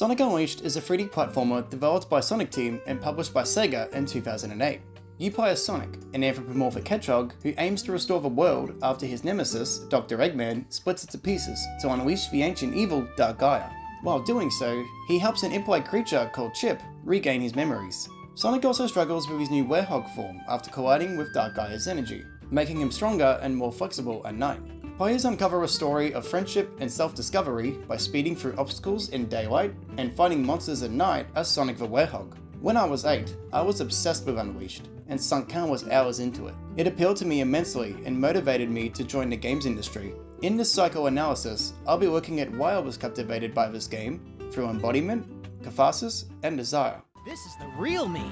Sonic Unleashed is a 3D platformer developed by Sonic Team and published by Sega in 2008. You play as Sonic, an anthropomorphic hedgehog who aims to restore the world after his nemesis, Dr. Eggman, splits it to pieces to unleash the ancient evil Dark Gaia. While doing so, he helps an impolite creature called Chip regain his memories. Sonic also struggles with his new werehog form after colliding with Dark Gaia's energy, making him stronger and more flexible at night. Players uncover a story of friendship and self-discovery by speeding through obstacles in daylight and fighting monsters at night as Sonic the Werehog. When I was 8, I was obsessed with Unleashed and sunk countless hours into it. It appealed to me immensely and motivated me to join the games industry. In this psychoanalysis, I'll be looking at why I was captivated by this game through Embodiment, Catharsis, and Desire. This is the real me.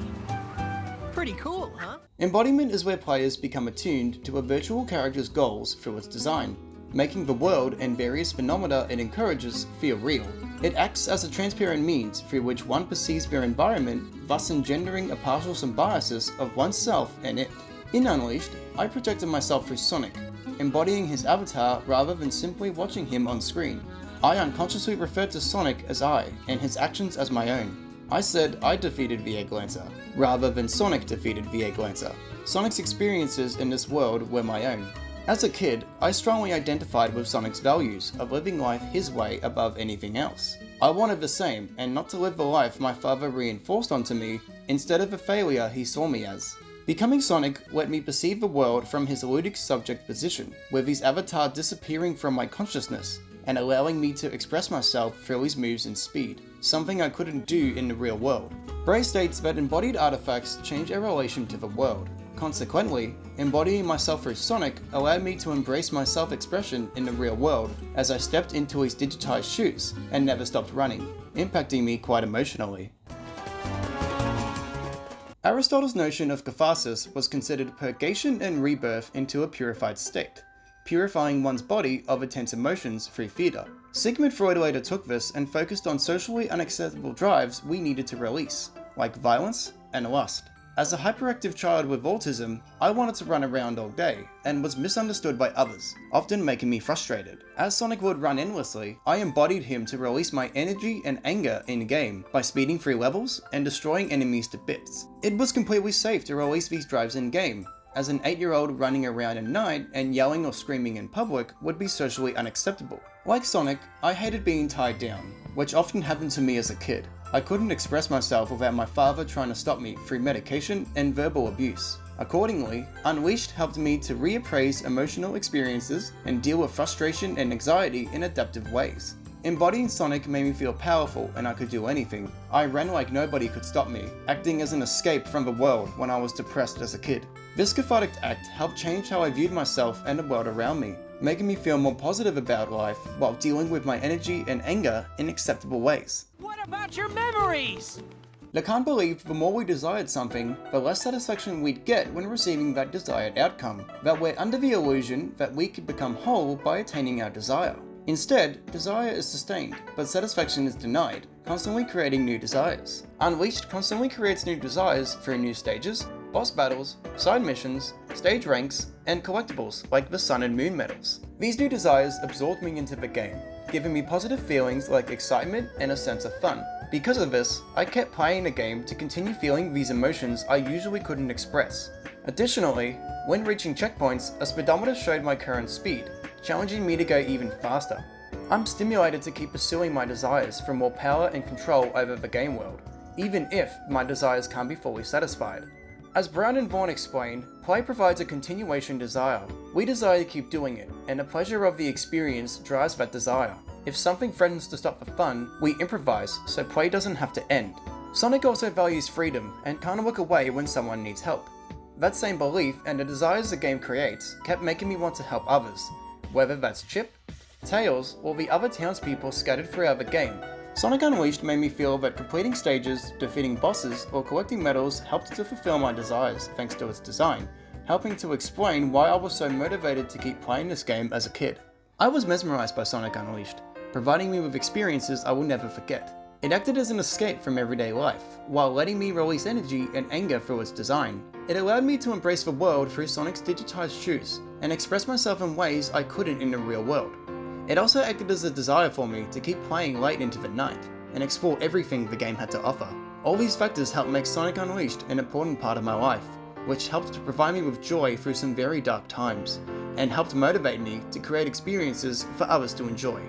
Pretty cool, huh? Embodiment is where players become attuned to a virtual character's goals through its design, making the world and various phenomena it encourages feel real. It acts as a transparent means through which one perceives their environment, thus engendering a partial symbiosis of oneself and it. In Unleashed, I projected myself through Sonic, embodying his avatar rather than simply watching him on screen. I unconsciously referred to Sonic as I, and his actions as my own. I said I defeated the Egg Lancer, rather than Sonic defeated the Egg Lancer. Sonic's experiences in this world were my own. As a kid, I strongly identified with Sonic's values of living life his way above anything else. I wanted the same, and not to live the life my father reinforced onto me, instead of a failure he saw me as. Becoming Sonic let me perceive the world from his ludic subject position, with his avatar disappearing from my consciousness, and allowing me to express myself through his moves and speed, something I couldn't do in the real world. Bray states that embodied artifacts change our relation to the world. Consequently, embodying myself through Sonic allowed me to embrace my self-expression in the real world as I stepped into his digitized shoes and never stopped running, impacting me quite emotionally. Aristotle's notion of catharsis was considered purgation and rebirth into a purified state, purifying one's body of intense emotions through theatre. Sigmund Freud later took this and focused on socially unacceptable drives we needed to release, like violence and lust. As a hyperactive child with autism, I wanted to run around all day, and was misunderstood by others, often making me frustrated. As Sonic would run endlessly, I embodied him to release my energy and anger in-game by speeding through levels and destroying enemies to bits. It was completely safe to release these drives in-game, as an 8-year-old running around at night and yelling or screaming in public would be socially unacceptable. Like Sonic, I hated being tied down, which often happened to me as a kid. I couldn't express myself without my father trying to stop me through medication and verbal abuse. Accordingly, Unleashed helped me to reappraise emotional experiences and deal with frustration and anxiety in adaptive ways. Embodying Sonic made me feel powerful and I could do anything. I ran like nobody could stop me, acting as an escape from the world when I was depressed as a kid. This cathartic act helped change how I viewed myself and the world around me, making me feel more positive about life while dealing with my energy and anger in acceptable ways. What about your memories? Lacan believed the more we desired something, the less satisfaction we'd get when receiving that desired outcome, that we're under the illusion that we could become whole by attaining our desire. Instead, desire is sustained, but satisfaction is denied, constantly creating new desires. Unleashed constantly creates new desires through new stages, boss battles, side missions, stage ranks, and collectibles like the Sun and Moon medals. These new desires absorbed me into the game, giving me positive feelings like excitement and a sense of fun. Because of this, I kept playing the game to continue feeling these emotions I usually couldn't express. Additionally, when reaching checkpoints, a speedometer showed my current speed, challenging me to go even faster. I'm stimulated to keep pursuing my desires for more power and control over the game world, even if my desires can't be fully satisfied. As Brown and Vaughan explain, play provides a continuation desire. We desire to keep doing it, and the pleasure of the experience drives that desire. If something threatens to stop the fun, we improvise so play doesn't have to end. Sonic also values freedom and can't look away when someone needs help. That same belief and the desires the game creates kept making me want to help others, whether that's Chip, Tails, or the other townspeople scattered throughout the game. Sonic Unleashed made me feel that completing stages, defeating bosses, or collecting medals helped to fulfill my desires thanks to its design, helping to explain why I was so motivated to keep playing this game as a kid. I was mesmerized by Sonic Unleashed, providing me with experiences I will never forget. It acted as an escape from everyday life, while letting me release energy and anger through its design. It allowed me to embrace the world through Sonic's digitized shoes, and express myself in ways I couldn't in the real world. It also acted as a desire for me to keep playing late into the night. and explore everything the game had to offer. All these factors helped make Sonic Unleashed an important part of my life, which helped to provide me with joy through some very dark times, and helped motivate me to create experiences for others to enjoy.